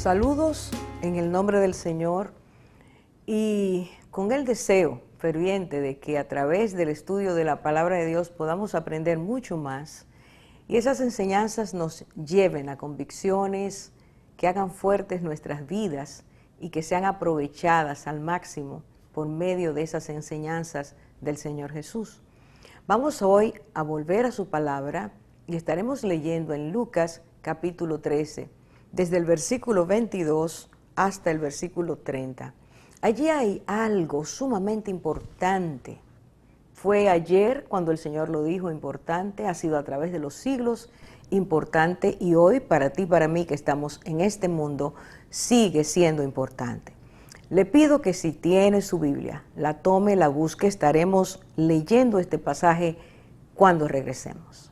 Saludos en el nombre del Señor y con el deseo ferviente de que a través del estudio de la palabra de Dios podamos aprender mucho más y esas enseñanzas nos lleven a convicciones que hagan fuertes nuestras vidas y que sean aprovechadas al máximo por medio de esas enseñanzas del Señor Jesús. Vamos hoy a volver a su palabra y estaremos leyendo en Lucas capítulo 13, desde el versículo 22 hasta el versículo 30. Allí hay algo sumamente importante. Fue ayer cuando el Señor lo dijo importante, ha sido a través de los siglos importante y hoy para ti y para mí que estamos en este mundo sigue siendo importante. Le pido que si tiene su Biblia, la tome, la busque, estaremos leyendo este pasaje cuando regresemos.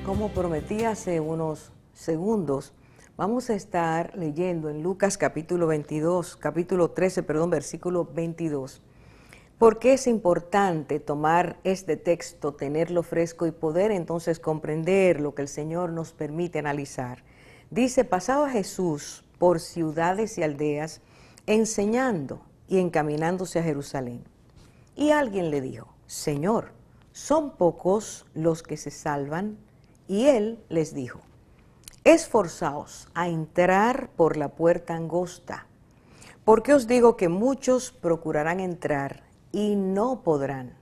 Como prometí hace unos segundos, vamos a estar leyendo en Lucas capítulo 13, versículo 22. Porque es importante tomar este texto, tenerlo fresco y poder entonces comprender lo que el Señor nos permite analizar. Dice, pasaba Jesús por ciudades y aldeas, enseñando y encaminándose a Jerusalén. Y alguien le dijo, Señor, ¿son pocos los que se salvan? Y él les dijo, esforzaos a entrar por la puerta angosta, porque os digo que muchos procurarán entrar y no podrán.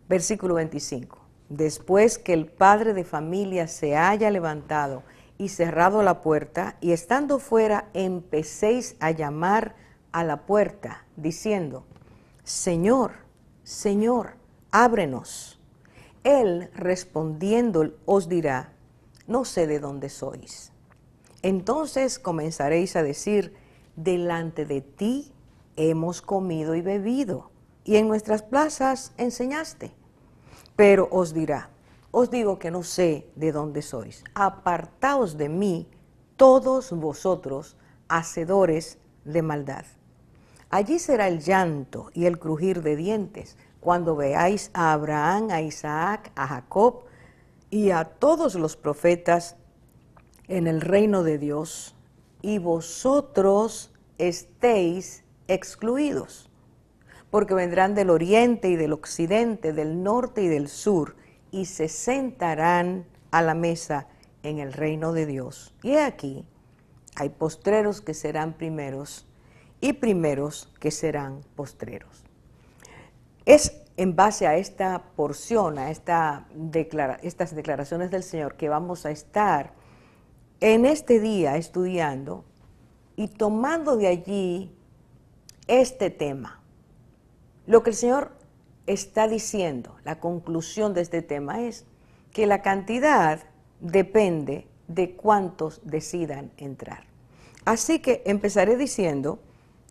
Versículo 25, después que el padre de familia se haya levantado y cerrado la puerta, y estando fuera empecéis a llamar a la puerta, diciendo, Señor, Señor, ábrenos. Él respondiendo os dirá, no sé de dónde sois. Entonces comenzaréis a decir, delante de ti hemos comido y bebido, y en nuestras plazas enseñaste. Pero os dirá, os digo que no sé de dónde sois. Apartaos de mí, todos vosotros, hacedores de maldad. Allí será el llanto y el crujir de dientes, cuando veáis a Abraham, a Isaac, a Jacob y a todos los profetas en el reino de Dios, y vosotros estéis excluidos, porque vendrán del oriente y del occidente, del norte y del sur, y se sentarán a la mesa en el reino de Dios. Y he aquí, hay postreros que serán primeros, y primeros que serán postreros. Es en base a esta porción, a estas declaraciones del Señor que vamos a estar en este día estudiando y tomando de allí este tema. Lo que el Señor está diciendo, la conclusión de este tema es que la cantidad depende de cuántos decidan entrar. Así que empezaré diciendo,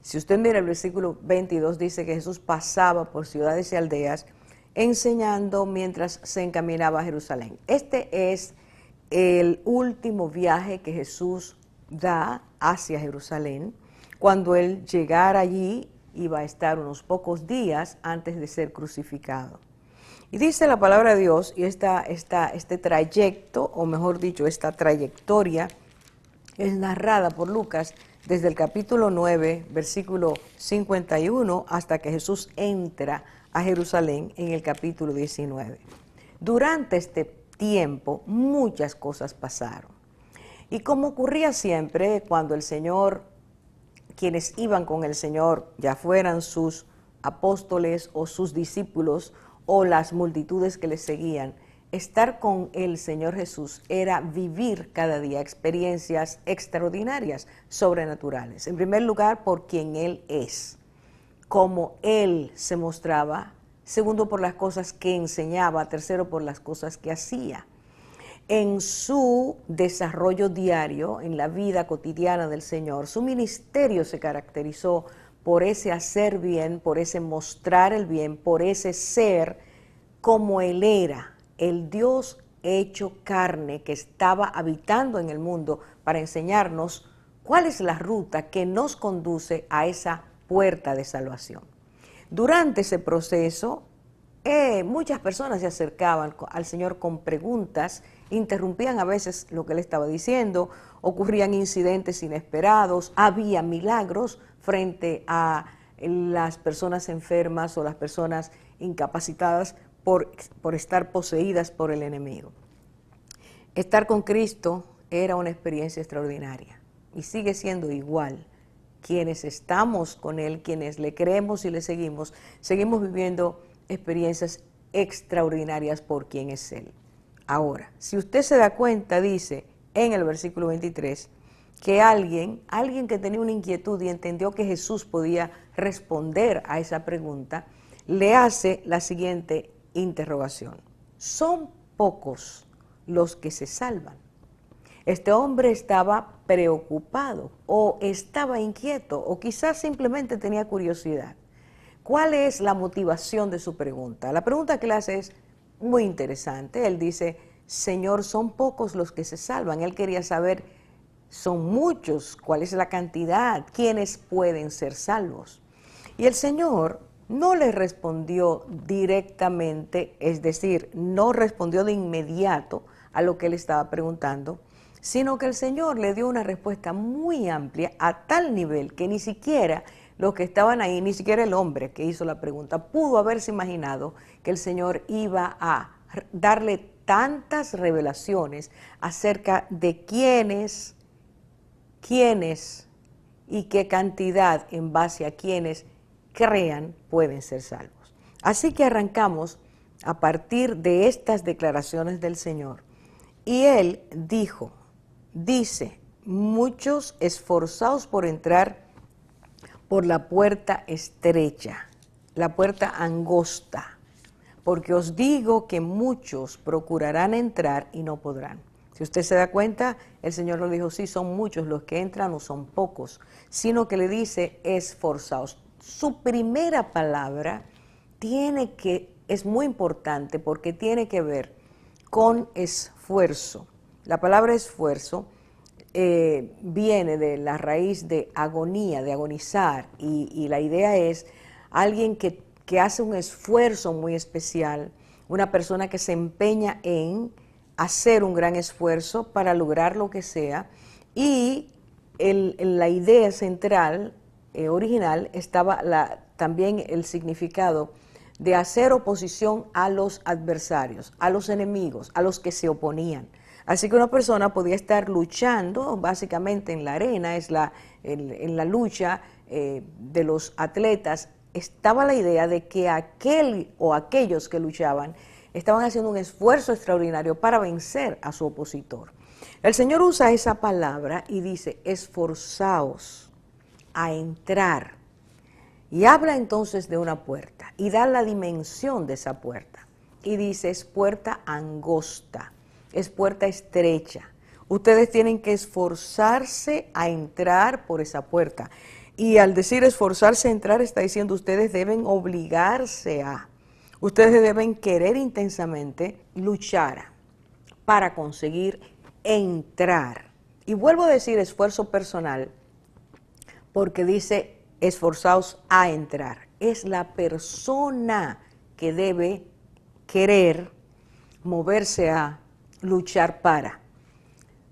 si usted mira el versículo 22, dice que Jesús pasaba por ciudades y aldeas enseñando mientras se encaminaba a Jerusalén. Este es el último viaje que Jesús da hacia Jerusalén. Cuando él llegara allí, iba a estar unos pocos días antes de ser crucificado. Y dice la palabra de Dios, y este trayecto, o mejor dicho, esta trayectoria, es narrada por Lucas desde el capítulo 9, versículo 51, hasta que Jesús entra a Jerusalén en el capítulo 19. Durante este tiempo, muchas cosas pasaron. Y como ocurría siempre, cuando el Señor, quienes iban con el Señor, ya fueran sus apóstoles o sus discípulos o las multitudes que le seguían, estar con el Señor Jesús era vivir cada día experiencias extraordinarias, sobrenaturales. En primer lugar, por quien Él es, cómo Él se mostraba. Segundo, por las cosas que enseñaba. Tercero, por las cosas que hacía. En su desarrollo diario, en la vida cotidiana del Señor, su ministerio se caracterizó por ese hacer bien, por ese mostrar el bien, por ese ser como Él era, el Dios hecho carne que estaba habitando en el mundo para enseñarnos cuál es la ruta que nos conduce a esa puerta de salvación. Durante ese proceso, muchas personas se acercaban al Señor con preguntas, interrumpían a veces lo que Él estaba diciendo, ocurrían incidentes inesperados, había milagros frente a las personas enfermas o las personas incapacitadas por estar poseídas por el enemigo. Estar con Cristo era una experiencia extraordinaria y sigue siendo igual. Quienes estamos con Él, quienes le creemos y le seguimos viviendo experiencias extraordinarias por quien es Él. Ahora, si usted se da cuenta, dice en el versículo 23, que alguien que tenía una inquietud y entendió que Jesús podía responder a esa pregunta, le hace la siguiente interrogación. ¿Son pocos los que se salvan? Este hombre estaba preocupado o estaba inquieto o quizás simplemente tenía curiosidad. ¿Cuál es la motivación de su pregunta? La pregunta que le hace es muy interesante. Él dice, Señor, son pocos los que se salvan. Él quería saber, son muchos, ¿cuál es la cantidad? ¿Quiénes pueden ser salvos? Y el Señor no le respondió directamente, es decir, no respondió de inmediato a lo que él estaba preguntando, sino que el Señor le dio una respuesta muy amplia a tal nivel que ni siquiera los que estaban ahí, ni siquiera el hombre que hizo la pregunta, pudo haberse imaginado que el Señor iba a darle tantas revelaciones acerca de quiénes y qué cantidad en base a quiénes crean pueden ser salvos. Así que arrancamos a partir de estas declaraciones del Señor. Y Él dice, muchos esforzados por entrar por la puerta estrecha, la puerta angosta, porque os digo que muchos procurarán entrar y no podrán. Si usted se da cuenta, el Señor lo dijo, sí, son muchos los que entran, no son pocos, sino que le dice esforzados. Su primera palabra es muy importante porque tiene que ver con esfuerzo. La palabra esfuerzo viene de la raíz de agonía, de agonizar, y la idea es alguien que hace un esfuerzo muy especial, una persona que se empeña en hacer un gran esfuerzo para lograr lo que sea, y la idea central, original, estaba también el significado de hacer oposición a los adversarios, a los enemigos, a los que se oponían. Así que una persona podía estar luchando, básicamente en la arena, en la lucha de los atletas, estaba la idea de que aquel o aquellos que luchaban estaban haciendo un esfuerzo extraordinario para vencer a su opositor. El Señor usa esa palabra y dice, esforzaos a entrar. Y habla entonces de una puerta y da la dimensión de esa puerta. Y dice, es puerta angosta, es puerta estrecha. Ustedes tienen que esforzarse a entrar por esa puerta. Y al decir esforzarse a entrar, está diciendo, ustedes deben obligarse a. Ustedes deben querer intensamente luchar para conseguir entrar. Y vuelvo a decir esfuerzo personal, porque dice esforzaos a entrar. Es la persona que debe querer moverse a luchar para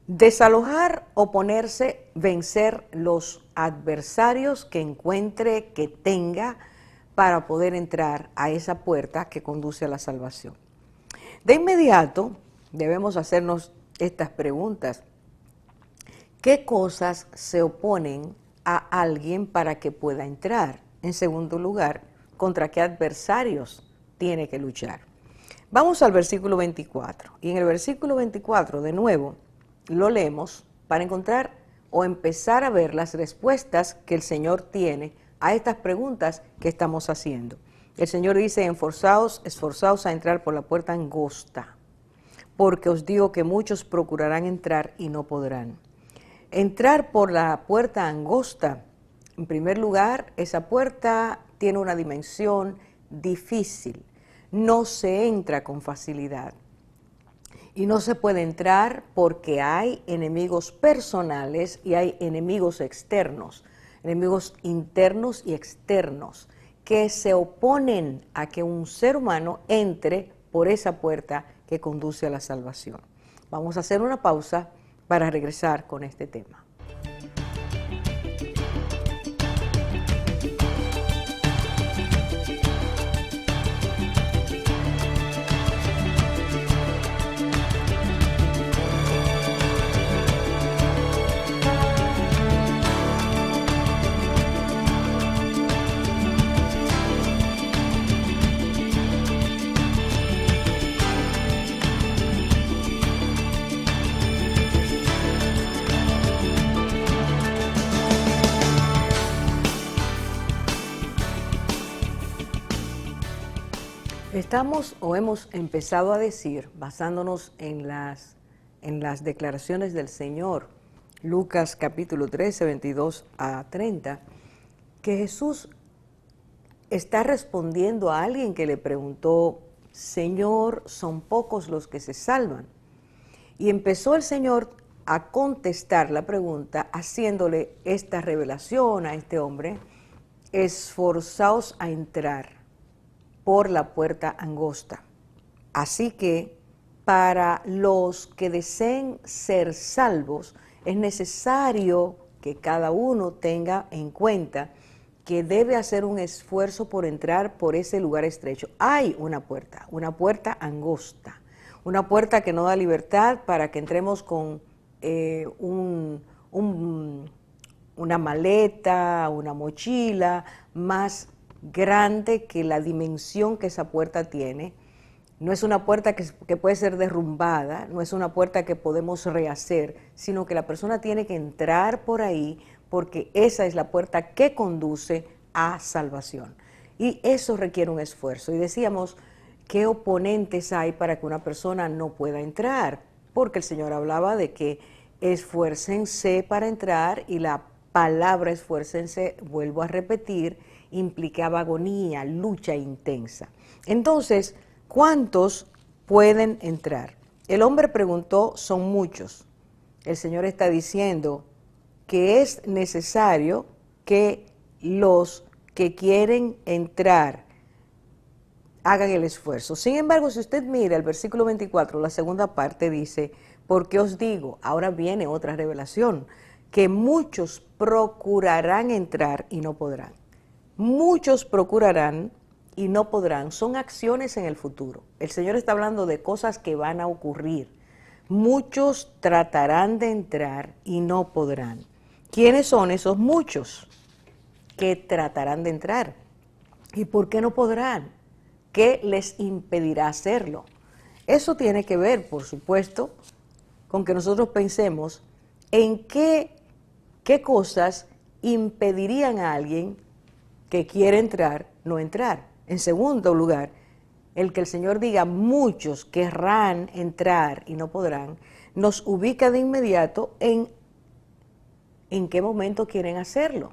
desalojar, oponerse, vencer los adversarios que encuentre, que tenga, para poder entrar a esa puerta que conduce a la salvación. De inmediato debemos hacernos estas preguntas. ¿Qué cosas se oponen a alguien para que pueda entrar? En segundo lugar, ¿contra qué adversarios tiene que luchar? Vamos al versículo 24. Y en el versículo 24, de nuevo, lo leemos para encontrar o empezar a ver las respuestas que el Señor tiene a estas preguntas que estamos haciendo. El Señor dice, esforzaos a entrar por la puerta angosta, porque os digo que muchos procurarán entrar y no podrán. Entrar por la puerta angosta, en primer lugar, esa puerta tiene una dimensión difícil, no se entra con facilidad. Y no se puede entrar porque hay enemigos personales y hay enemigos externos, enemigos internos y externos, que se oponen a que un ser humano entre por esa puerta que conduce a la salvación. Vamos a hacer una pausa para regresar con este tema. Estamos o hemos empezado a decir, basándonos en las declaraciones del Señor, Lucas capítulo 13, 22 a 30, que Jesús está respondiendo a alguien que le preguntó, Señor, son pocos los que se salvan. Y empezó el Señor a contestar la pregunta haciéndole esta revelación a este hombre, esforzaos a entrar por la puerta angosta. Así que para los que deseen ser salvos, es necesario que cada uno tenga en cuenta que debe hacer un esfuerzo por entrar por ese lugar estrecho. Hay una puerta angosta, una puerta que no da libertad para que entremos con una maleta, una mochila más grande que la dimensión que esa puerta tiene. No es una puerta que puede ser derrumbada, no es una puerta que podemos rehacer, sino que la persona tiene que entrar por ahí porque esa es la puerta que conduce a salvación. Y eso requiere un esfuerzo. Y decíamos, ¿qué oponentes hay para que una persona no pueda entrar? Porque el Señor hablaba de que esfuércense para entrar y la palabra esfuércense, vuelvo a repetir, implicaba agonía, lucha intensa. Entonces, ¿cuántos pueden entrar? El hombre preguntó, son muchos. El Señor está diciendo que es necesario que los que quieren entrar hagan el esfuerzo. Sin embargo, si usted mira el versículo 24, la segunda parte dice, porque os digo, ahora viene otra revelación, que muchos procurarán entrar y no podrán. Muchos procurarán y no podrán. Son acciones en el futuro. El Señor está hablando de cosas que van a ocurrir. Muchos tratarán de entrar y no podrán. ¿Quiénes son esos muchos que tratarán de entrar? ¿Y por qué no podrán? ¿Qué les impedirá hacerlo? Eso tiene que ver, por supuesto, con que nosotros pensemos en qué cosas impedirían a alguien que quiere entrar, no entrar. En segundo lugar, el que el Señor diga muchos querrán entrar y no podrán, nos ubica de inmediato en qué momento quieren hacerlo.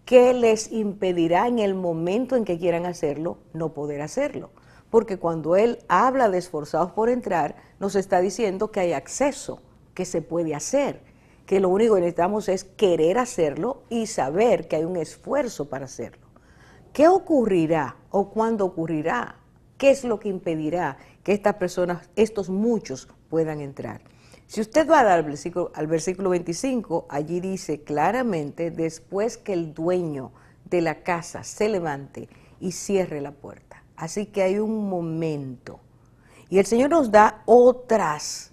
¿Qué les impedirá en el momento en que quieran hacerlo, no poder hacerlo? Porque cuando Él habla de esforzados por entrar, nos está diciendo que hay acceso, que se puede hacer, que lo único que necesitamos es querer hacerlo y saber que hay un esfuerzo para hacerlo. ¿Qué ocurrirá o cuándo ocurrirá? ¿Qué es lo que impedirá que estas personas, estos muchos, puedan entrar? Si usted va a dar al versículo 25, allí dice claramente, después que el dueño de la casa se levante y cierre la puerta. Así que hay un momento. Y el Señor nos da otros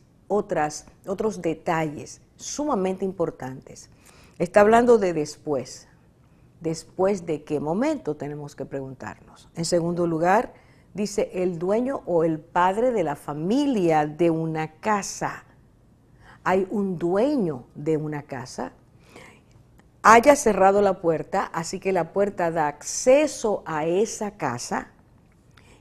detalles sumamente importantes. Está hablando de después. ¿Después de qué momento? Tenemos que preguntarnos. En segundo lugar, dice el dueño o el padre de la familia de una casa. Hay un dueño de una casa, haya cerrado la puerta, así que la puerta da acceso a esa casa,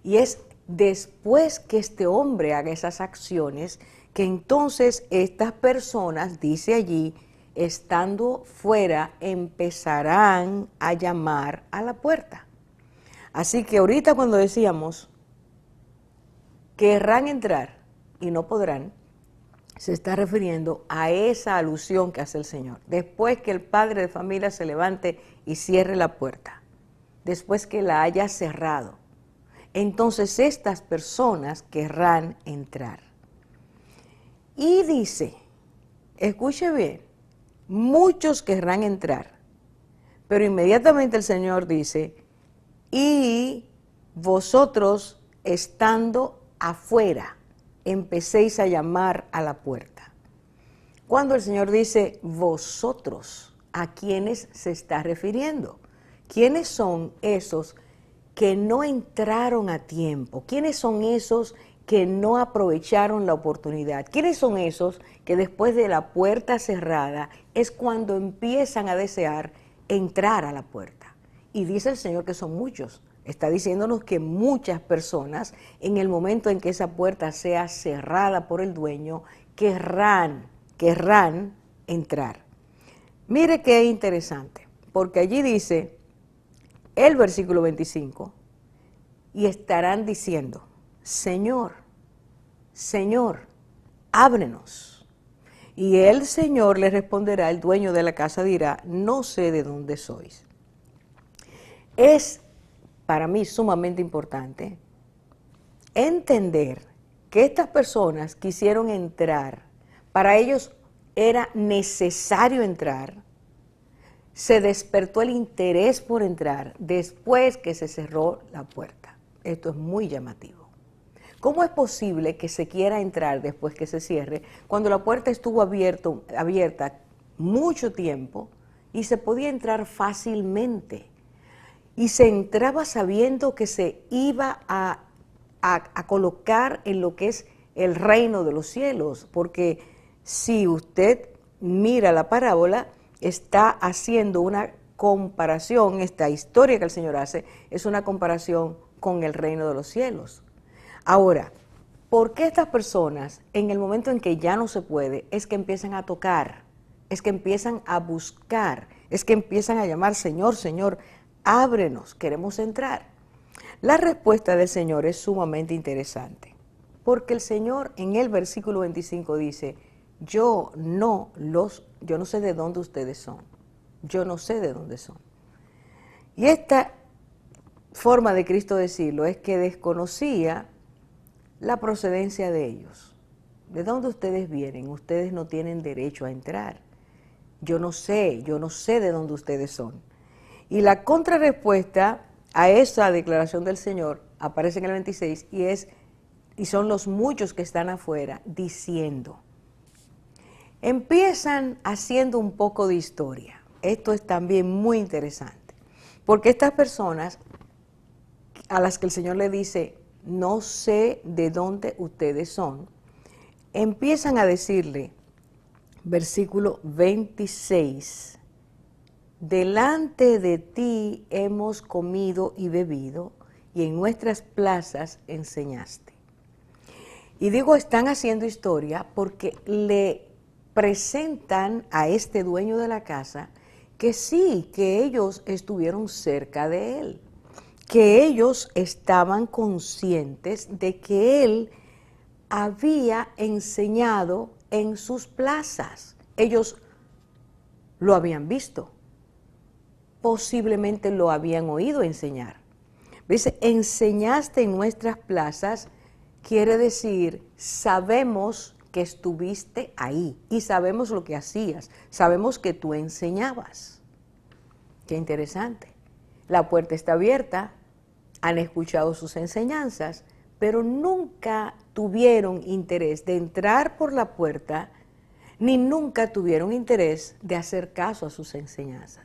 y es después que este hombre haga esas acciones que entonces estas personas, dice allí, estando fuera, empezarán a llamar a la puerta. Así que ahorita cuando decíamos querrán entrar y no podrán, se está refiriendo a esa alusión que hace el Señor. Después que el padre de familia se levante y cierre la puerta, después que la haya cerrado, entonces estas personas querrán entrar. Y dice, escuche bien, muchos querrán entrar, pero inmediatamente el Señor dice, y vosotros estando afuera, empecéis a llamar a la puerta. Cuando el Señor dice vosotros, ¿a quiénes se está refiriendo? ¿Quiénes son esos que no entraron a tiempo? ¿Quiénes son esos que no aprovecharon la oportunidad? ¿Quiénes son esos que después de la puerta cerrada es cuando empiezan a desear entrar a la puerta? Y dice el Señor que son muchos. Está diciéndonos que muchas personas, en el momento en que esa puerta sea cerrada por el dueño, querrán entrar. Mire qué interesante, porque allí dice el versículo 25, y estarán diciendo, Señor, Señor, ábrenos. Y el Señor le responderá, el dueño de la casa dirá, no sé de dónde sois. Es para mí sumamente importante entender que estas personas quisieron entrar, para ellos era necesario entrar, se despertó el interés por entrar después que se cerró la puerta. Esto es muy llamativo. ¿Cómo es posible que se quiera entrar después que se cierre cuando la puerta estuvo abierta mucho tiempo y se podía entrar fácilmente? Y se entraba sabiendo que se iba a colocar en lo que es el reino de los cielos, porque si usted mira la parábola, está haciendo una comparación, esta historia que el Señor hace, es una comparación con el reino de los cielos. Ahora, ¿por qué estas personas, en el momento en que ya no se puede, es que empiezan a tocar, es que empiezan a buscar, es que empiezan a llamar, Señor, Señor, ábrenos, queremos entrar? La respuesta del Señor es sumamente interesante, porque el Señor en el versículo 25 dice, yo no sé de dónde ustedes son, yo no sé de dónde son. Y esta forma de Cristo decirlo es que desconocía la procedencia de ellos. ¿De dónde ustedes vienen? Ustedes no tienen derecho a entrar. Yo no sé de dónde ustedes son. Y la contrarrespuesta a esa declaración del Señor aparece en el 26 y son los muchos que están afuera diciendo. Empiezan haciendo un poco de historia. Esto es también muy interesante, porque estas personas a las que el Señor le dice, no sé de dónde ustedes son, empiezan a decirle, versículo 26, delante de ti hemos comido y bebido, y en nuestras plazas enseñaste. Y digo, están haciendo historia porque le presentan a este dueño de la casa que sí, que ellos estuvieron cerca de él, que ellos estaban conscientes de que él había enseñado en sus plazas. Ellos lo habían visto, posiblemente lo habían oído enseñar. Dice, enseñaste en nuestras plazas, quiere decir, sabemos que estuviste ahí y sabemos lo que hacías, sabemos que tú enseñabas. Qué interesante. La puerta está abierta, han escuchado sus enseñanzas, pero nunca tuvieron interés de entrar por la puerta, ni nunca tuvieron interés de hacer caso a sus enseñanzas.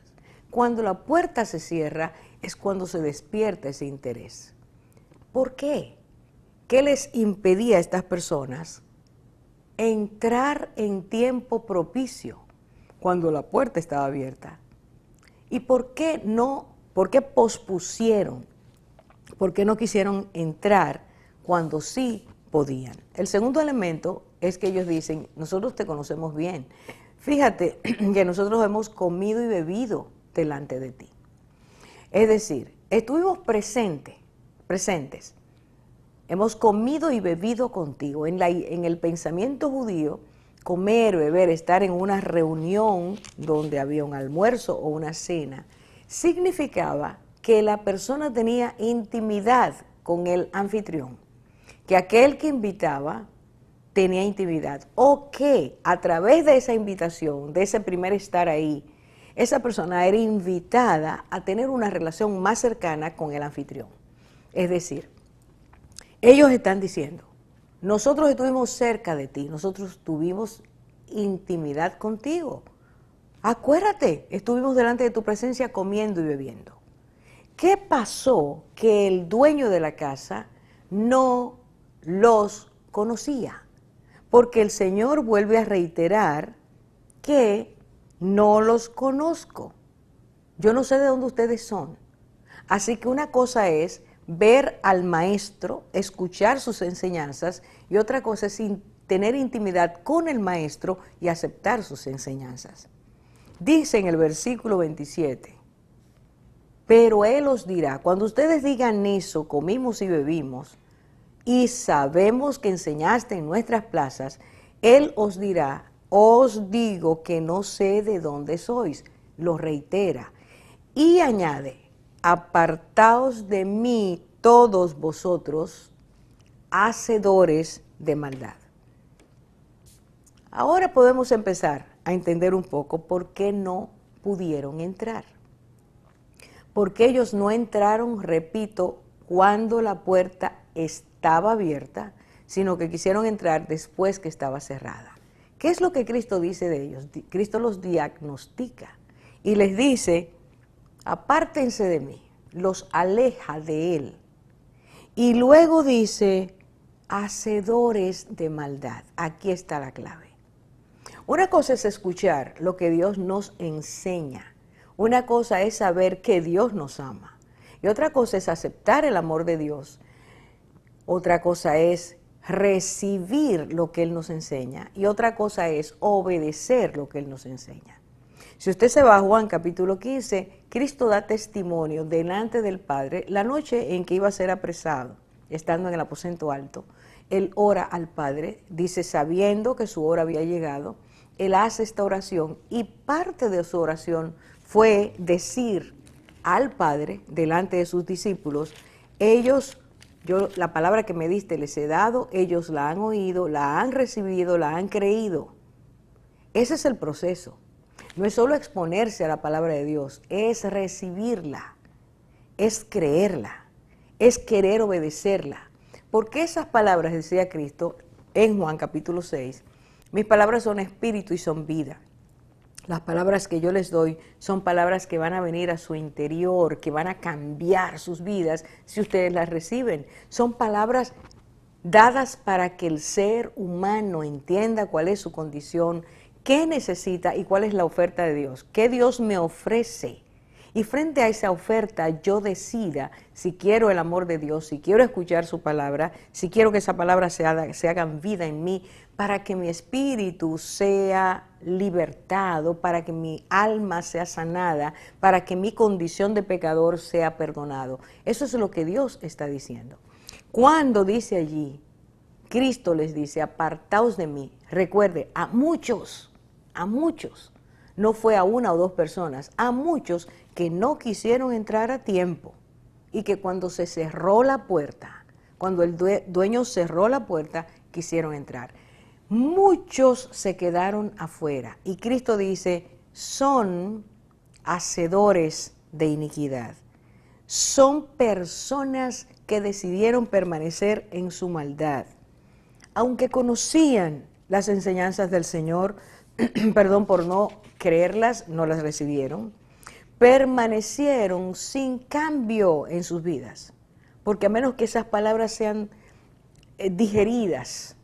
Cuando la puerta se cierra es cuando se despierta ese interés. ¿Por qué? ¿Qué les impedía a estas personas entrar en tiempo propicio cuando la puerta estaba abierta? ¿Y por qué no? ¿Por qué pospusieron? ¿Por qué no quisieron entrar cuando sí podían? El segundo elemento es que ellos dicen, nosotros te conocemos bien. Fíjate que nosotros hemos comido y bebido delante de ti. Es decir, estuvimos presentes. Hemos comido y bebido contigo. En el pensamiento judío, comer, beber, estar en una reunión donde había un almuerzo o una cena, significaba que la persona tenía intimidad con el anfitrión, que aquel que invitaba tenía intimidad, o que a través de esa invitación, de ese primer estar ahí, esa persona era invitada a tener una relación más cercana con el anfitrión. Es decir, ellos están diciendo, nosotros estuvimos cerca de ti, nosotros tuvimos intimidad contigo. Acuérdate, estuvimos delante de tu presencia comiendo y bebiendo. ¿Qué pasó que el dueño de la casa no los conocía? Porque el Señor vuelve a reiterar que no los conozco. Yo no sé de dónde ustedes son. Así que una cosa es ver al maestro, escuchar sus enseñanzas, y otra cosa es tener intimidad con el maestro y aceptar sus enseñanzas. Dice en el versículo 27, pero Él os dirá, cuando ustedes digan eso, comimos y bebimos, y sabemos que enseñaste en nuestras plazas, Él os dirá, os digo que no sé de dónde sois, lo reitera, y añade, apartaos de mí todos vosotros, hacedores de maldad. Ahora podemos empezar a entender un poco por qué no pudieron entrar. Porque ellos no entraron, repito, cuando la puerta estaba abierta, sino que quisieron entrar después que estaba cerrada. ¿Qué es lo que Cristo dice de ellos? Cristo los diagnostica y les dice, apártense de mí, los aleja de Él. Y luego dice, hacedores de maldad. Aquí está la clave. Una cosa es escuchar lo que Dios nos enseña. Una cosa es saber que Dios nos ama. Y otra cosa es aceptar el amor de Dios. Otra cosa es recibir lo que Él nos enseña. Y otra cosa es obedecer lo que Él nos enseña. Si usted se va a Juan capítulo 15, Cristo da testimonio delante del Padre la noche en que iba a ser apresado, estando en el aposento alto. Él ora al Padre, dice sabiendo que su hora había llegado, Él hace esta oración y parte de su oración fue decir al Padre, delante de sus discípulos, la palabra que me diste les he dado, ellos la han oído, la han recibido, la han creído. Ese es el proceso. No es solo exponerse a la palabra de Dios, es recibirla, es creerla, es querer obedecerla. Porque esas palabras, decía Cristo en Juan capítulo 6, mis palabras son espíritu y son vida. Las palabras que yo les doy son palabras que van a venir a su interior, que van a cambiar sus vidas si ustedes las reciben. Son palabras dadas para que el ser humano entienda cuál es su condición, qué necesita y cuál es la oferta de Dios, qué Dios me ofrece. Y frente a esa oferta yo decida si quiero el amor de Dios, si quiero escuchar su palabra, si quiero que esa palabra se hagan vida en mí, para que mi espíritu sea libertado, para que mi alma sea sanada, para que mi condición de pecador sea perdonado. Eso es lo que Dios está diciendo. Cuando dice allí, Cristo les dice, apartaos de mí, recuerde, a muchos, no fue a una o dos personas, a muchos que no quisieron entrar a tiempo y que cuando se cerró la puerta, cuando el dueño cerró la puerta, quisieron entrar. Muchos se quedaron afuera y Cristo dice, son hacedores de iniquidad. Son personas que decidieron permanecer en su maldad. Aunque conocían las enseñanzas del Señor, perdón por no creerlas, no las recibieron, permanecieron sin cambio en sus vidas. porque a menos que esas palabras sean digeridas,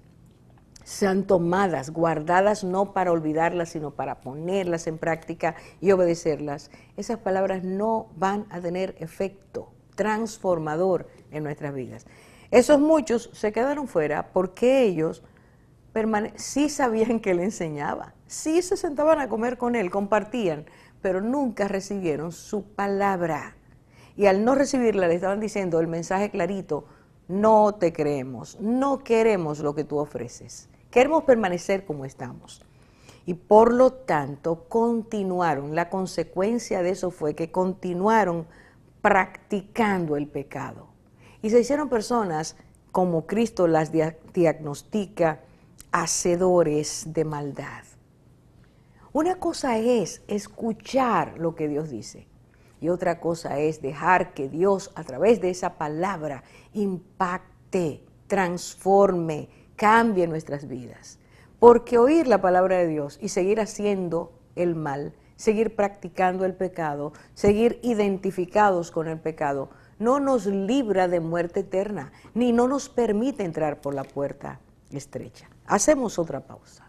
sean tomadas, guardadas no para olvidarlas, sino para ponerlas en práctica y obedecerlas, esas palabras no van a tener efecto transformador en nuestras vidas. Esos muchos se quedaron fuera porque ellos sí sabían que él enseñaba, sí se sentaban a comer con él, compartían, pero nunca recibieron su palabra. Y al no recibirla le estaban diciendo el mensaje clarito: no te creemos, no queremos lo que tú ofreces, queremos permanecer como estamos. Y por lo tanto continuaron, la consecuencia de eso fue que continuaron practicando el pecado. Y se hicieron personas, como Cristo las diagnostica, hacedores de maldad. Una cosa es escuchar lo que Dios dice y otra cosa es dejar que Dios a través de esa palabra impacte, transforme, cambie nuestras vidas. Porque oír la palabra de Dios y seguir haciendo el mal, seguir practicando el pecado, seguir identificados con el pecado, no nos libra de muerte eterna, ni no nos permite entrar por la puerta estrecha. Hacemos otra pausa.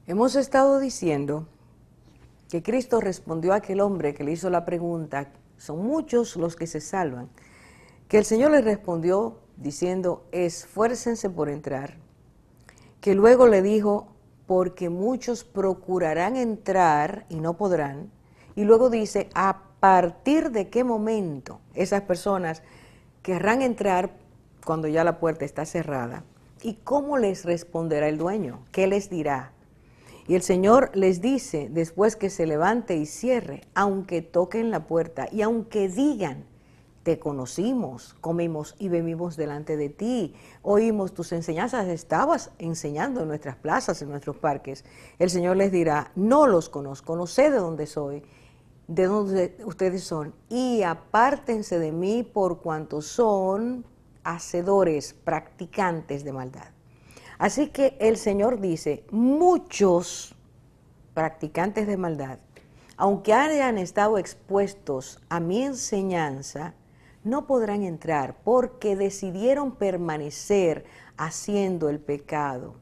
Hemos estado diciendo que Cristo respondió a aquel hombre que le hizo la pregunta: son muchos los que se salvan, que el Señor le respondió diciendo: esfuércense por entrar, que luego le dijo: porque muchos procurarán entrar y no podrán, y luego dice: a partir de qué momento esas personas querrán entrar cuando ya la puerta está cerrada, y cómo les responderá el dueño, qué les dirá. Y el Señor les dice, después que se levante y cierre, aunque toquen la puerta y aunque digan: te conocimos, comimos y bebimos delante de ti, oímos tus enseñanzas, estabas enseñando en nuestras plazas, en nuestros parques, el Señor les dirá: no los conozco, no sé de dónde soy, de dónde ustedes son, y apártense de mí por cuanto son hacedores, practicantes de maldad. Así que el Señor dice: muchos practicantes de maldad, aunque hayan estado expuestos a mi enseñanza, no podrán entrar porque decidieron permanecer haciendo el pecado.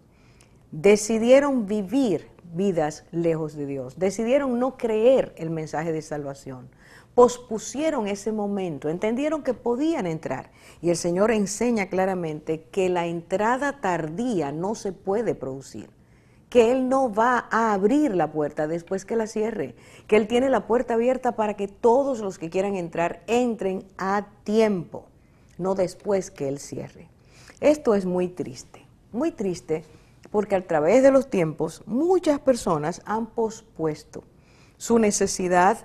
Decidieron vivir vidas lejos de Dios. Decidieron no creer el mensaje de salvación. Pospusieron ese momento, entendieron que podían entrar. Y el Señor enseña claramente que la entrada tardía no se puede producir, que Él no va a abrir la puerta después que la cierre, que Él tiene la puerta abierta para que todos los que quieran entrar entren a tiempo, no después que Él cierre. Esto es muy triste porque a través de los tiempos muchas personas han pospuesto su necesidad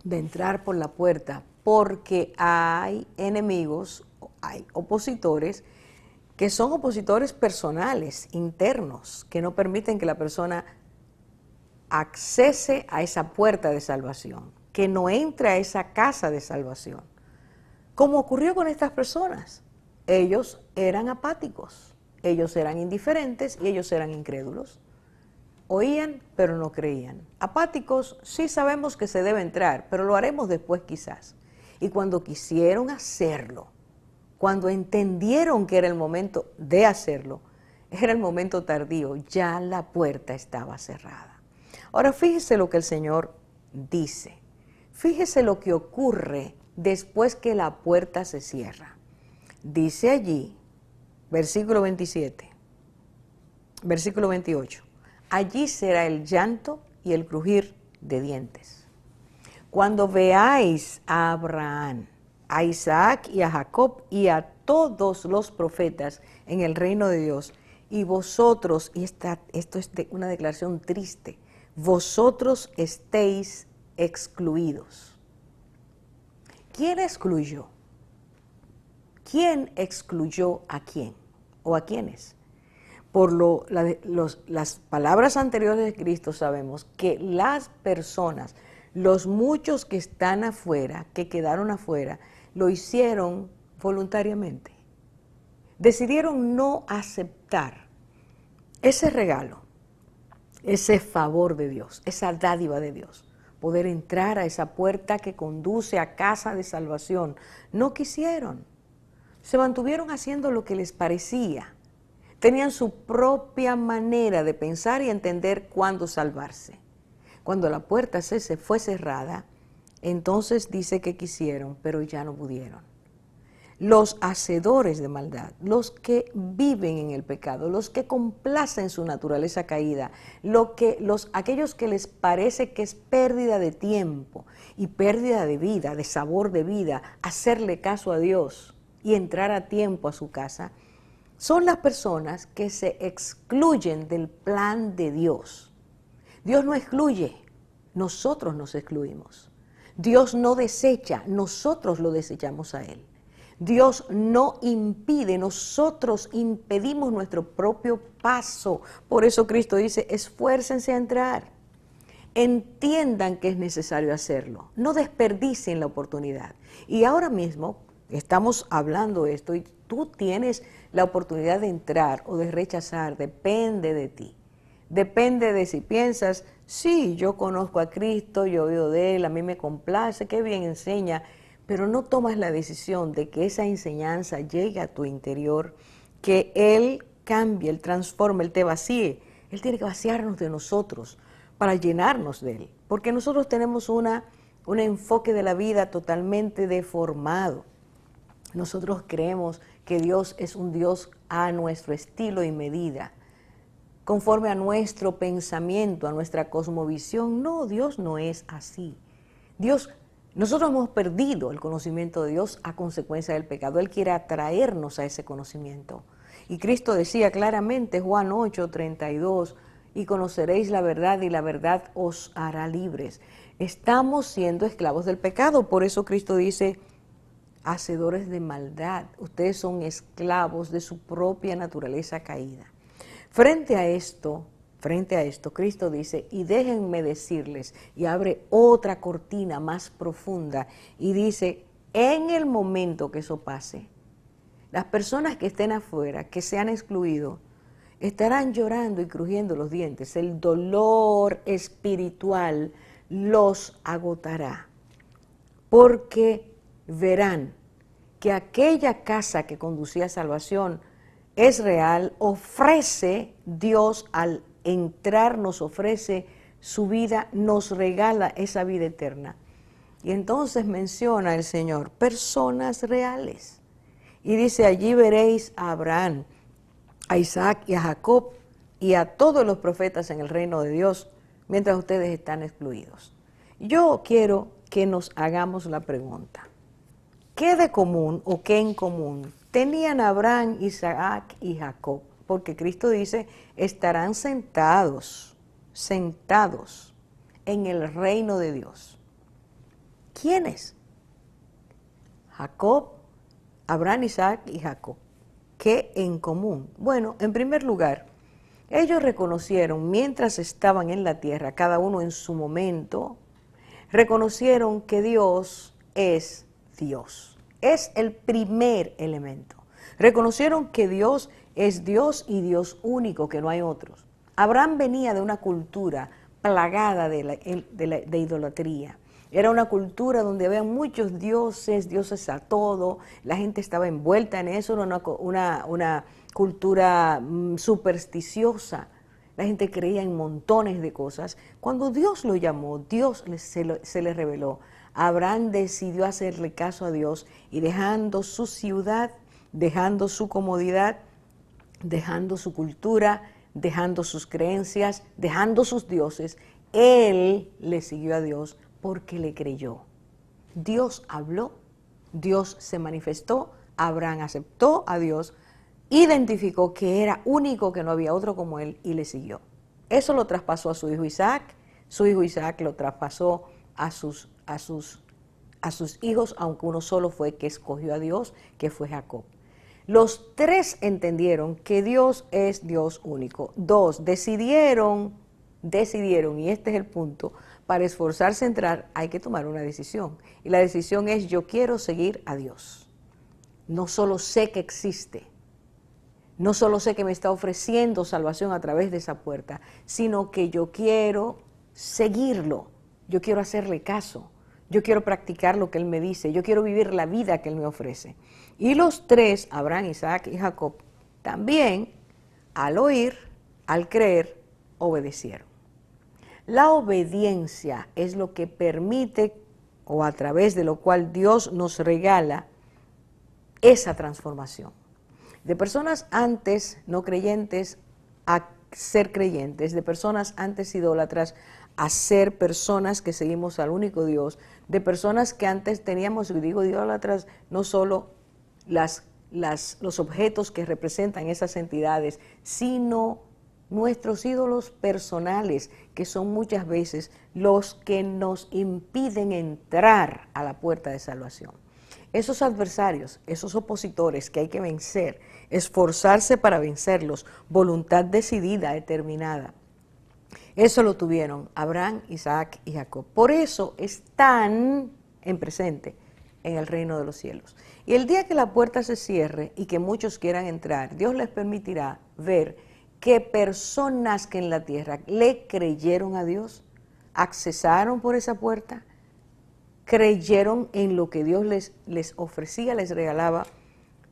de entrar por la puerta porque hay enemigos, hay opositores que son opositores personales, internos, que no permiten que la persona accese a esa puerta de salvación, que no entre a esa casa de salvación. Como ocurrió con estas personas, ellos eran apáticos, ellos eran indiferentes y ellos eran incrédulos. Oían, pero no creían. Apáticos, sí sabemos que se debe entrar, pero lo haremos después quizás. Y cuando quisieron hacerlo, cuando entendieron que era el momento de hacerlo, era el momento tardío, ya la puerta estaba cerrada. Ahora fíjese lo que el Señor dice. Fíjese lo que ocurre después que la puerta se cierra. Dice allí, versículo 27, versículo 28. Allí será el llanto y el crujir de dientes. cuando veáis a Abraham, a Isaac y a Jacob y a todos los profetas en el reino de Dios, y vosotros, y esto es una declaración triste, vosotros estéis excluidos. ¿Quién excluyó? ¿Quién excluyó a quién o a quiénes? Por las palabras anteriores de Cristo sabemos que las personas, los muchos que están afuera, que quedaron afuera, lo hicieron voluntariamente. Decidieron no aceptar ese regalo, ese favor de Dios, esa dádiva de Dios, poder entrar a esa puerta que conduce a casa de salvación. No quisieron, se mantuvieron haciendo lo que les parecía. Tenían su propia manera de pensar y entender cuándo salvarse. Cuando la puerta se fue cerrada, entonces dice que quisieron, pero ya no pudieron. Los hacedores de maldad, los que viven en el pecado, los que complacen su naturaleza caída, aquellos que les parece que es pérdida de tiempo y pérdida de vida, de sabor de vida, hacerle caso a Dios y entrar a tiempo a su casa, son las personas que se excluyen del plan de Dios. Dios no excluye, nosotros nos excluimos. Dios no desecha, nosotros lo desechamos a Él. Dios no impide, nosotros impedimos nuestro propio paso. Por eso Cristo dice, esfuércense a entrar. Entiendan que es necesario hacerlo. No desperdicien la oportunidad. Y ahora mismo estamos hablando esto y tú tienes la oportunidad de entrar o de rechazar, depende de ti. Depende de si piensas, sí, yo conozco a Cristo, yo he oído de Él, a mí me complace, qué bien enseña, pero no tomas la decisión de que esa enseñanza llegue a tu interior, que Él cambie, Él transforme, Él te vacíe. Él tiene que vaciarnos de nosotros para llenarnos de Él, porque nosotros tenemos un enfoque de la vida totalmente deformado. Nosotros creemos que Dios es un Dios a nuestro estilo y medida, conforme a nuestro pensamiento, a nuestra cosmovisión. No, Dios no es así. Nosotros hemos perdido el conocimiento de Dios a consecuencia del pecado. Él quiere atraernos a ese conocimiento. Y Cristo decía claramente, Juan 8:32, y conoceréis la verdad y la verdad os hará libres. Estamos siendo esclavos del pecado, por eso Cristo dice, hacedores de maldad, ustedes son esclavos de su propia naturaleza caída. Frente a esto, Cristo dice, y déjenme decirles, y abre otra cortina más profunda, y dice, en el momento que eso pase, las personas que estén afuera, que se han excluido, estarán llorando y crujiendo los dientes. El dolor espiritual los agotará, porque verán que aquella casa que conducía a salvación es real, ofrece Dios al entrar, nos ofrece su vida, nos regala esa vida eterna. Y entonces menciona el Señor personas reales. Y dice, allí veréis a Abraham, a Isaac y a Jacob y a todos los profetas en el reino de Dios, mientras ustedes están excluidos. Yo quiero que nos hagamos la pregunta, ¿qué de común o qué en común tenían Abraham, Isaac y Jacob? Porque Cristo dice, estarán sentados en el reino de Dios. ¿Quiénes? Jacob, Abraham, Isaac y Jacob. ¿Qué en común? Bueno, en primer lugar, ellos reconocieron mientras estaban en la tierra, cada uno en su momento, reconocieron que Dios es Dios. Es el primer elemento. Reconocieron que Dios es Dios y Dios único, que no hay otros. Abraham venía de una cultura plagada de idolatría. Era una cultura donde había muchos dioses a todo, la gente estaba envuelta en eso, era una cultura supersticiosa. La gente creía en montones de cosas. Cuando Dios lo llamó, Dios se le reveló. Abraham decidió hacerle caso a Dios y dejando su ciudad, dejando su comodidad, dejando su cultura, dejando sus creencias, dejando sus dioses, él le siguió a Dios porque le creyó. Dios habló, Dios se manifestó, Abraham aceptó a Dios, identificó que era único, que no había otro como él y le siguió. Eso lo traspasó a su hijo Isaac, su hijo Isaac lo traspasó a sus hijos, aunque uno solo fue que escogió a Dios, que fue Jacob. Los tres entendieron que Dios es Dios único. Dos, decidieron, y este es el punto, para esforzarse a entrar hay que tomar una decisión. Y la decisión es: yo quiero seguir a Dios. No solo sé que existe, no solo sé que me está ofreciendo salvación a través de esa puerta, sino que yo quiero seguirlo, yo quiero hacerle caso, yo quiero practicar lo que Él me dice, yo quiero vivir la vida que Él me ofrece. Y los tres, Abraham, Isaac y Jacob, también al oír, al creer, obedecieron. La obediencia es lo que permite, o a través de lo cual Dios nos regala esa transformación. De personas antes no creyentes a ser creyentes, de personas antes idólatras a ser personas que seguimos al único Dios, de personas que antes teníamos, y digo idólatras, no solo los objetos que representan esas entidades, sino nuestros ídolos personales, que son muchas veces los que nos impiden entrar a la puerta de salvación. Esos adversarios, esos opositores que hay que vencer, esforzarse para vencerlos, voluntad decidida, determinada. Eso lo tuvieron Abraham, Isaac y Jacob. Por eso están en presente en el reino de los cielos. Y el día que la puerta se cierre y que muchos quieran entrar, Dios les permitirá ver que personas que en la tierra le creyeron a Dios, accesaron por esa puerta, creyeron en lo que Dios les ofrecía, les regalaba.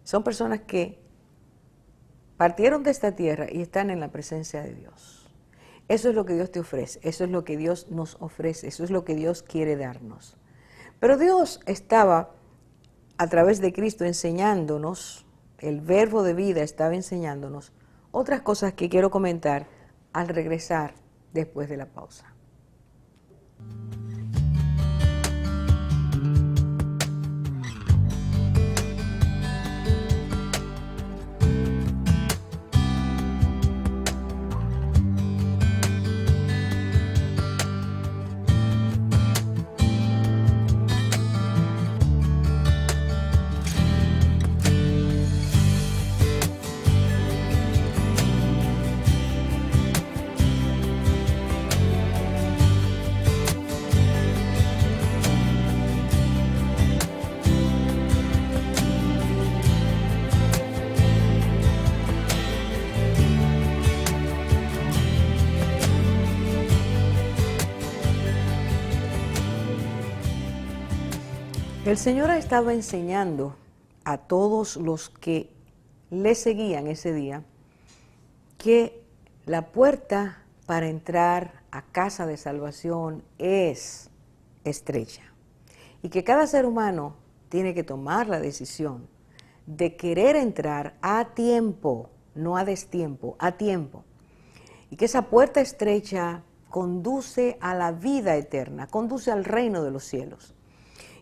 Son personas que partieron de esta tierra y están en la presencia de Dios. Eso es lo que Dios te ofrece, eso es lo que Dios nos ofrece, eso es lo que Dios quiere darnos. Pero Dios estaba a través de Cristo enseñándonos, el verbo de vida estaba enseñándonos otras cosas que quiero comentar al regresar después de la pausa. El Señor ha estado enseñando a todos los que le seguían ese día que la puerta para entrar a casa de salvación es estrecha y que cada ser humano tiene que tomar la decisión de querer entrar a tiempo, no a destiempo, a tiempo. Y que esa puerta estrecha conduce a la vida eterna, conduce al reino de los cielos.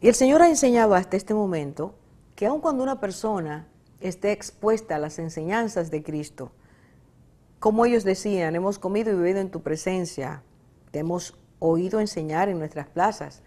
Y el Señor ha enseñado hasta este momento que aun cuando una persona esté expuesta a las enseñanzas de Cristo, como ellos decían, hemos comido y bebido en tu presencia, te hemos oído enseñar en nuestras plazas,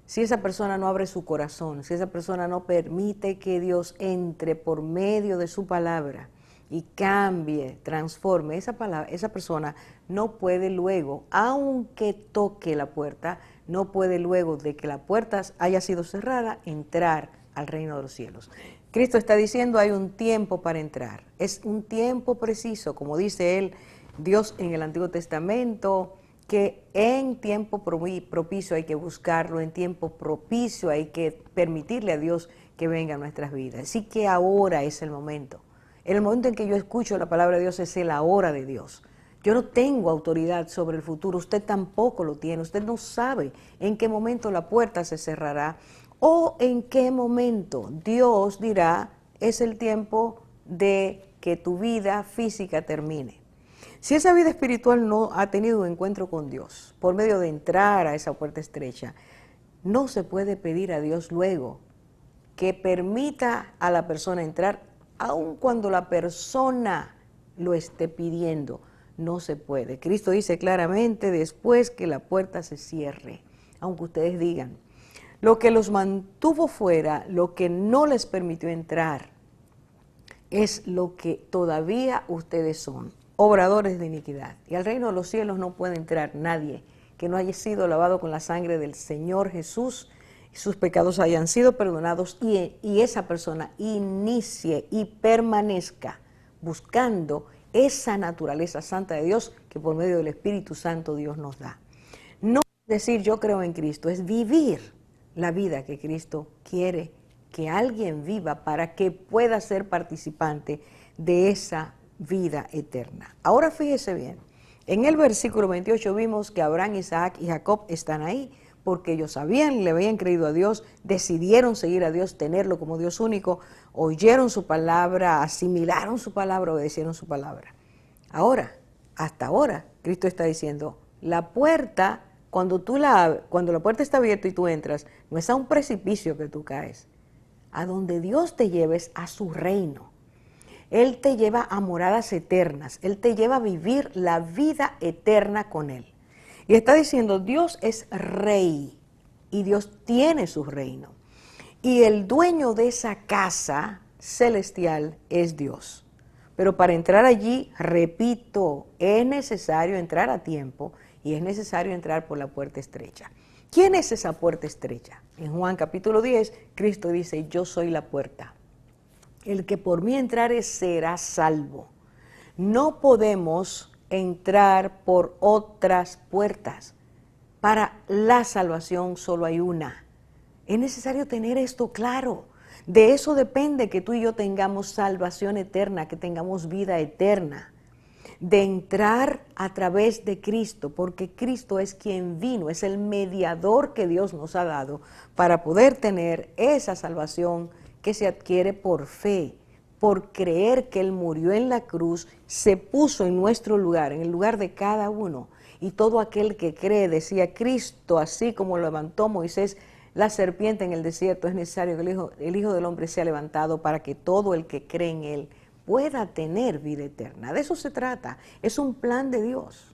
si esa persona no abre su corazón, si esa persona no permite que Dios entre por medio de su palabra y cambie, transforme, esa persona no puede luego, aunque toque la puerta, no puede luego de que la puerta haya sido cerrada, entrar al reino de los cielos. Cristo está diciendo, hay un tiempo para entrar. Es un tiempo preciso, como dice él, Dios en el Antiguo Testamento, que en tiempo propicio hay que buscarlo, en tiempo propicio hay que permitirle a Dios que venga a nuestras vidas. Así que ahora es el momento. El momento en que yo escucho la palabra de Dios es la hora de Dios. Yo no tengo autoridad sobre el futuro, usted tampoco lo tiene, usted no sabe en qué momento la puerta se cerrará o en qué momento Dios dirá, es el tiempo de que tu vida física termine. Si esa vida espiritual no ha tenido un encuentro con Dios, por medio de entrar a esa puerta estrecha, No se puede pedir a Dios luego que permita a la persona entrar, aun cuando la persona lo esté pidiendo. No se puede. Cristo dice claramente, después que la puerta se cierre, aunque ustedes digan, lo que los mantuvo fuera, lo que no les permitió entrar, es lo que todavía ustedes son, obradores de iniquidad. Y al reino de los cielos no puede entrar nadie que no haya sido lavado con la sangre del Señor Jesús, sus pecados hayan sido perdonados y esa persona inicie y permanezca buscando esa naturaleza santa de Dios que por medio del Espíritu Santo Dios nos da. No es decir yo creo en Cristo, es vivir la vida que Cristo quiere que alguien viva para que pueda ser participante de esa vida eterna. Ahora fíjese bien, en el versículo 28 vimos que Abraham, Isaac y Jacob están ahí porque ellos sabían, le habían creído a Dios, decidieron seguir a Dios, tenerlo como Dios único, oyeron su palabra, asimilaron su palabra, obedecieron su palabra. Ahora, hasta ahora, Cristo está diciendo, la puerta, cuando la puerta está abierta y tú entras, no es a un precipicio que tú caes. A donde Dios te lleva es a su reino. Él te lleva a moradas eternas, Él te lleva a vivir la vida eterna con Él. Y está diciendo, Dios es rey y Dios tiene su reino. Y el dueño de esa casa celestial es Dios. Pero para entrar allí, repito, es necesario entrar a tiempo y es necesario entrar por la puerta estrecha. ¿Quién es esa puerta estrecha? En Juan capítulo 10, Cristo dice, yo soy la puerta. El que por mí entrare será salvo. No podemos entrar por otras puertas. Para la salvación solo hay una. Es necesario tener esto claro. De eso depende que tú y yo tengamos salvación eterna, que tengamos vida eterna. De entrar a través de Cristo, porque Cristo es quien vino, es el mediador que Dios nos ha dado para poder tener esa salvación que se adquiere por fe, por creer que Él murió en la cruz, se puso en nuestro lugar, en el lugar de cada uno. Y todo aquel que cree, decía Cristo, así como levantó Moisés la serpiente en el desierto, es necesario que el Hijo del Hombre sea levantado para que todo el que cree en Él pueda tener vida eterna. De eso se trata, es un plan de Dios.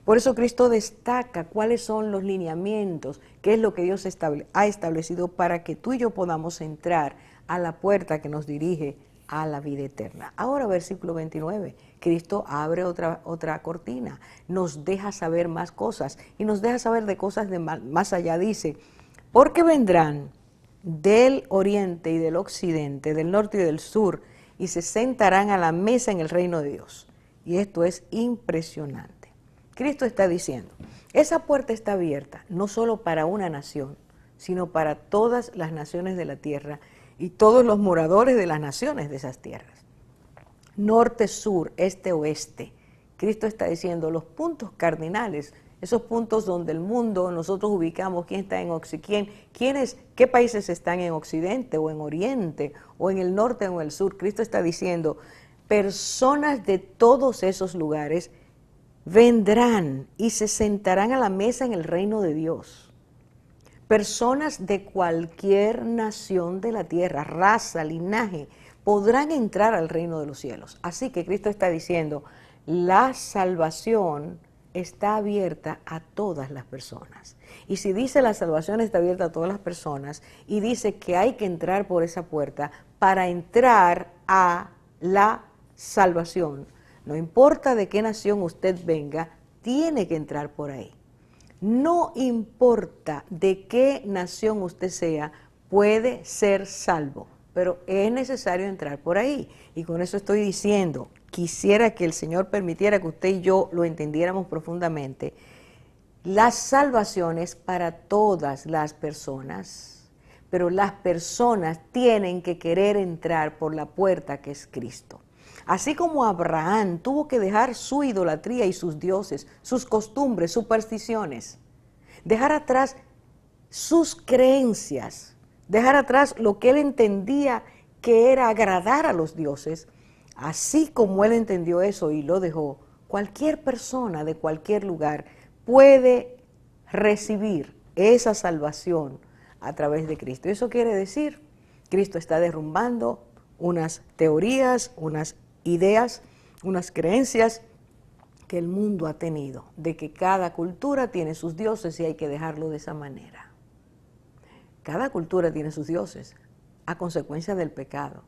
Por eso Cristo destaca cuáles son los lineamientos, qué es lo que Dios ha establecido para que tú y yo podamos entrar a la puerta que nos dirige a la vida eterna. Ahora versículo 29, Cristo abre otra cortina, nos deja saber más cosas y nos deja saber de cosas de más allá. Dice, porque vendrán del oriente y del occidente, del norte y del sur, y se sentarán a la mesa en el reino de Dios. Y esto es impresionante. Cristo está diciendo, esa puerta está abierta no solo para una nación, sino para todas las naciones de la tierra y todos los moradores de las naciones de esas tierras. Norte, sur, este, oeste. Cristo está diciendo los puntos cardinales, esos puntos donde el mundo, nosotros ubicamos quién está en Occidente, qué países están en Occidente o en Oriente o en el norte o en el sur. Cristo está diciendo, personas de todos esos lugares vendrán y se sentarán a la mesa en el reino de Dios. Personas de cualquier nación de la tierra, raza, linaje, podrán entrar al reino de los cielos. Así que Cristo está diciendo, la salvación está abierta a todas las personas. Y si dice la salvación está abierta a todas las personas y dice que hay que entrar por esa puerta para entrar a la salvación, no importa de qué nación usted venga, tiene que entrar por ahí. No importa de qué nación usted sea, puede ser salvo, pero es necesario entrar por ahí. Y con eso estoy diciendo, quisiera que el Señor permitiera que usted y yo lo entendiéramos profundamente. La salvación es para todas las personas, pero las personas tienen que querer entrar por la puerta que es Cristo. Así como Abraham tuvo que dejar su idolatría y sus dioses, sus costumbres, supersticiones, dejar atrás sus creencias, dejar atrás lo que él entendía que era agradar a los dioses, así como él entendió eso y lo dejó, cualquier persona de cualquier lugar puede recibir esa salvación a través de Cristo. Eso quiere decir, Cristo está derrumbando unas teorías, unas ideas, unas creencias que el mundo ha tenido, de que cada cultura tiene sus dioses y hay que dejarlo de esa manera. Cada cultura tiene sus dioses a consecuencia del pecado.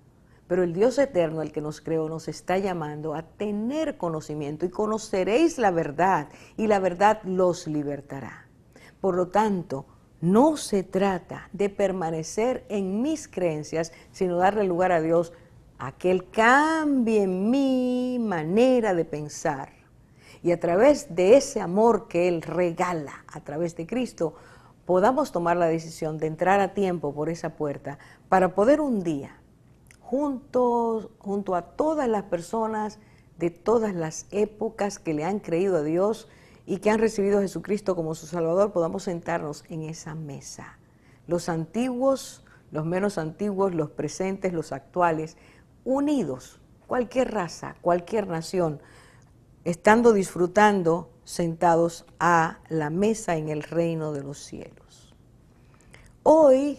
Pero el Dios eterno, el que nos creó, nos está llamando a tener conocimiento y conoceréis la verdad y la verdad los libertará. Por lo tanto, no se trata de permanecer en mis creencias, sino darle lugar a Dios a que Él cambie mi manera de pensar. Y a través de ese amor que Él regala a través de Cristo, podamos tomar la decisión de entrar a tiempo por esa puerta para poder un día, junto a todas las personas de todas las épocas que le han creído a Dios y que han recibido a Jesucristo como su Salvador, podamos sentarnos en esa mesa. Los antiguos, los menos antiguos, los presentes, los actuales, unidos, cualquier raza, cualquier nación, estando disfrutando sentados a la mesa en el reino de los cielos. Hoy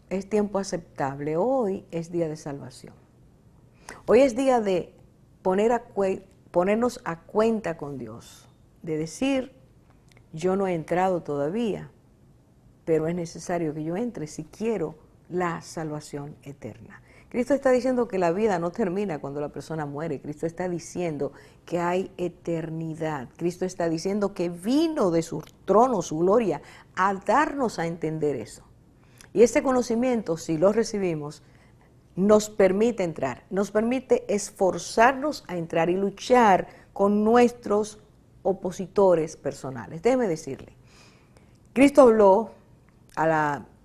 es tiempo aceptable, hoy es día de salvación. Hoy es día de ponernos a cuenta con Dios, de decir, yo no he entrado todavía, pero es necesario que yo entre si quiero la salvación eterna. Cristo está diciendo que la vida no termina cuando la persona muere. Cristo está diciendo que hay eternidad. Cristo está diciendo que vino de su trono, su gloria, a darnos a entender eso. Y ese conocimiento, si lo recibimos, nos permite entrar, nos permite esforzarnos a entrar y luchar con nuestros opositores personales. Déjeme decirle, Cristo habló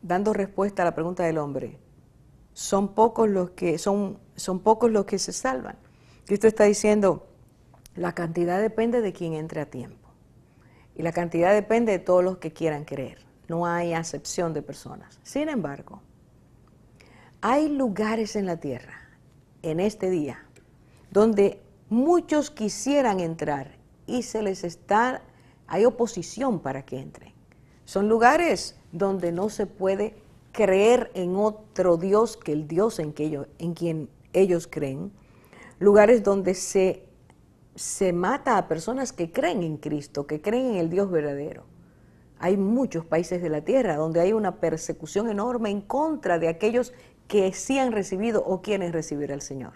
dando respuesta a la pregunta del hombre, son pocos los que se salvan. Cristo está diciendo, la cantidad depende de quien entre a tiempo. Y la cantidad depende de todos los que quieran creer. No hay acepción de personas. Sin embargo, hay lugares en la tierra, en este día, donde muchos quisieran entrar y hay oposición para que entren. Son lugares donde no se puede creer en otro Dios que el Dios en quien ellos creen, lugares donde se mata a personas que creen en Cristo, que creen en el Dios verdadero. Hay muchos países de la tierra donde hay una persecución enorme en contra de aquellos que sí han recibido o quieren recibir al Señor.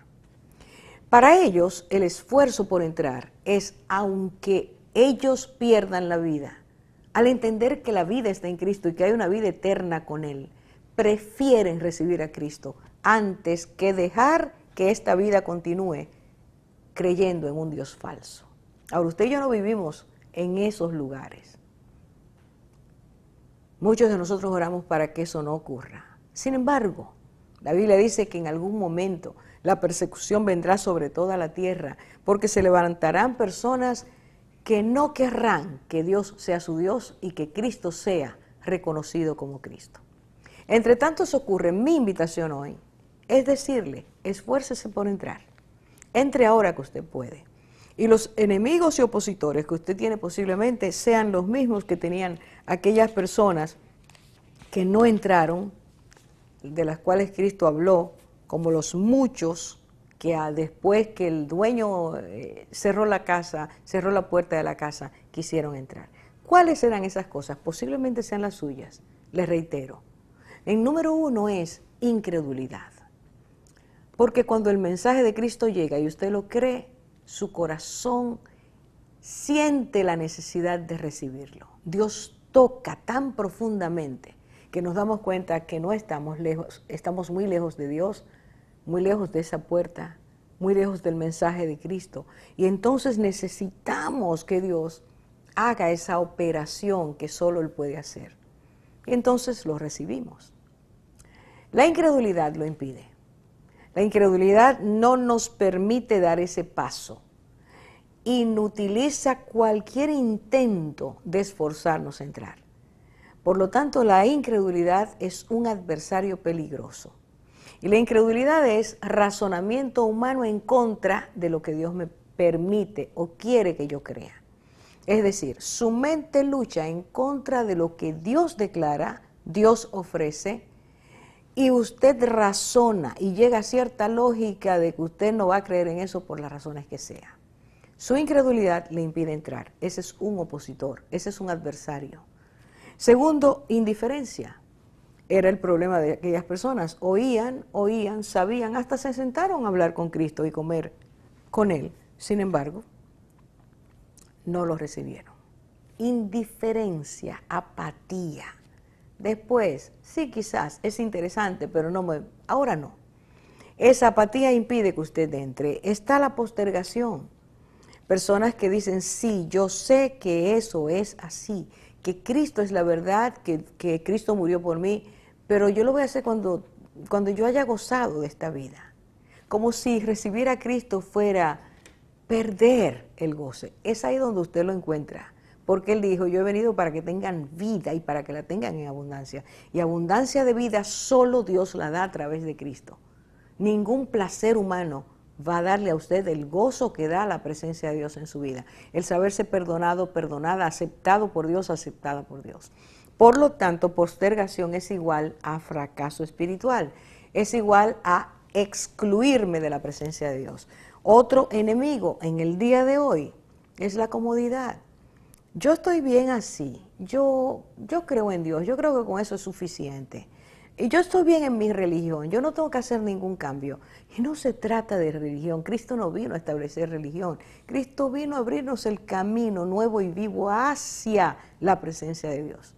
Para ellos, el esfuerzo por entrar es, aunque ellos pierdan la vida, al entender que la vida está en Cristo y que hay una vida eterna con Él, prefieren recibir a Cristo antes que dejar que esta vida continúe creyendo en un Dios falso. Ahora, usted y yo no vivimos en esos lugares. Muchos de nosotros oramos para que eso no ocurra. Sin embargo, la Biblia dice que en algún momento la persecución vendrá sobre toda la tierra, porque se levantarán personas que no querrán que Dios sea su Dios y que Cristo sea reconocido como Cristo. Entre tanto eso ocurre, mi invitación hoy es decirle, esfuércese por entrar. Entre ahora que usted puede. Y los enemigos y opositores que usted tiene posiblemente sean los mismos que tenían aquellas personas que no entraron, de las cuales Cristo habló, como los muchos que después que el dueño cerró la puerta de la casa, quisieron entrar. ¿Cuáles eran esas cosas? Posiblemente sean las suyas, les reitero. El número uno es incredulidad. Porque cuando el mensaje de Cristo llega y usted lo cree, su corazón siente la necesidad de recibirlo. Dios toca tan profundamente que nos damos cuenta que no estamos lejos, estamos muy lejos de Dios, muy lejos de esa puerta, muy lejos del mensaje de Cristo. Y entonces necesitamos que Dios haga esa operación que solo Él puede hacer. Y entonces lo recibimos. La incredulidad lo impide. La incredulidad no nos permite dar ese paso. Inutiliza cualquier intento de esforzarnos a entrar. Por lo tanto, la incredulidad es un adversario peligroso. Y la incredulidad es razonamiento humano en contra de lo que Dios me permite o quiere que yo crea. Es decir, su mente lucha en contra de lo que Dios declara, Dios ofrece, y usted razona y llega a cierta lógica de que usted no va a creer en eso por las razones que sea. Su incredulidad le impide entrar. Ese es un opositor, ese es un adversario. Segundo, indiferencia. Era el problema de aquellas personas. Oían, sabían, hasta se sentaron a hablar con Cristo y comer con Él. Sin embargo, no lo recibieron. Indiferencia, apatía. Después, sí, quizás es interesante, pero ahora no. Esa apatía impide que usted entre. Está la postergación. Personas que dicen, sí, yo sé que eso es así, que Cristo es la verdad, que Cristo murió por mí, pero yo lo voy a hacer cuando yo haya gozado de esta vida. Como si recibir a Cristo fuera perder el goce. Es ahí donde usted lo encuentra. Porque Él dijo, yo he venido para que tengan vida y para que la tengan en abundancia. Y abundancia de vida solo Dios la da a través de Cristo. Ningún placer humano va a darle a usted el gozo que da la presencia de Dios en su vida. El saberse perdonado, perdonada, aceptado por Dios, aceptada por Dios. Por lo tanto, postergación es igual a fracaso espiritual. Es igual a excluirme de la presencia de Dios. Otro enemigo en el día de hoy es la comodidad. Yo estoy bien así, yo creo en Dios, yo creo que con eso es suficiente. Y yo estoy bien en mi religión, yo no tengo que hacer ningún cambio. Y no se trata de religión, Cristo no vino a establecer religión, Cristo vino a abrirnos el camino nuevo y vivo hacia la presencia de Dios.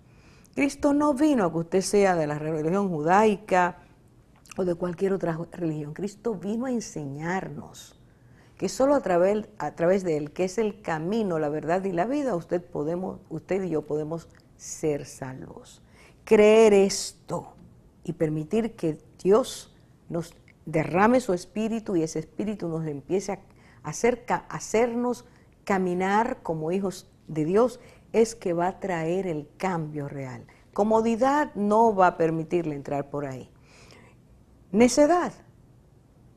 Cristo no vino a que usted sea de la religión judaica o de cualquier otra religión, Cristo vino a enseñarnos que solo a través de Él, que es el camino, la verdad y la vida, usted y yo podemos ser salvos. Creer esto y permitir que Dios nos derrame su espíritu y ese espíritu nos empiece a hacernos caminar como hijos de Dios, es que va a traer el cambio real. Comodidad no va a permitirle entrar por ahí. Necedad.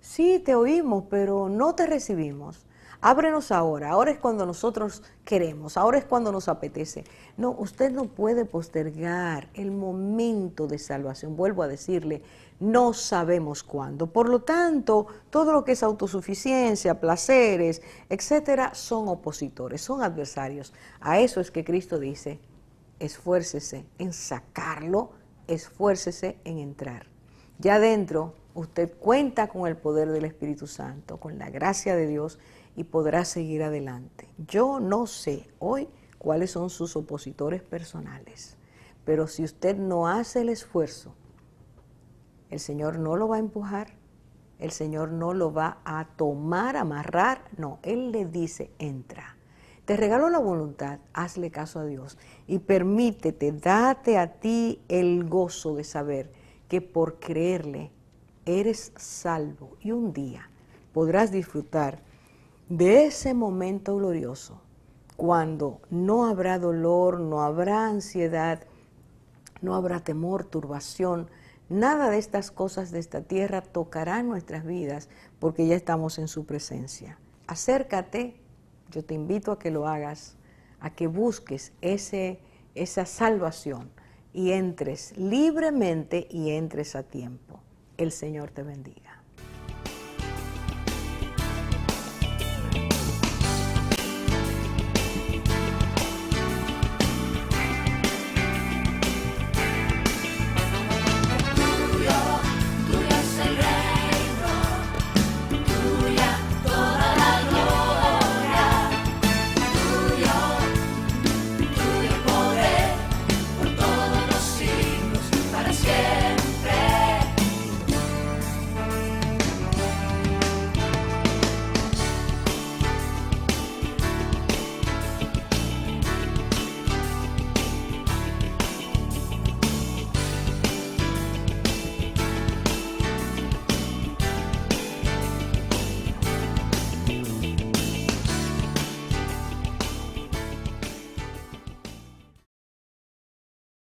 Sí, te oímos, pero no te recibimos. Ábrenos ahora es cuando nosotros queremos, ahora es cuando nos apetece. No, usted no puede postergar el momento de salvación. Vuelvo a decirle, no sabemos cuándo. Por lo tanto, todo lo que es autosuficiencia, placeres, etcétera, son opositores, son adversarios. A eso es que Cristo dice, esfuércese en sacarlo, esfuércese en entrar. Ya dentro, usted cuenta con el poder del Espíritu Santo, con la gracia de Dios y podrá seguir adelante. Yo no sé hoy cuáles son sus opositores personales, pero si usted no hace el esfuerzo, el Señor no lo va a empujar, el Señor no lo va a tomar, amarrar, no, Él le dice, entra. Te regalo la voluntad, hazle caso a Dios y permítete, date a ti el gozo de saber que por creerle eres salvo y un día podrás disfrutar de ese momento glorioso cuando no habrá dolor, no habrá ansiedad, no habrá temor, turbación, nada de estas cosas de esta tierra tocará nuestras vidas porque ya estamos en su presencia. Acércate, yo te invito a que lo hagas, a que busques esa salvación y entres libremente y entres a tiempo. El Señor te bendiga.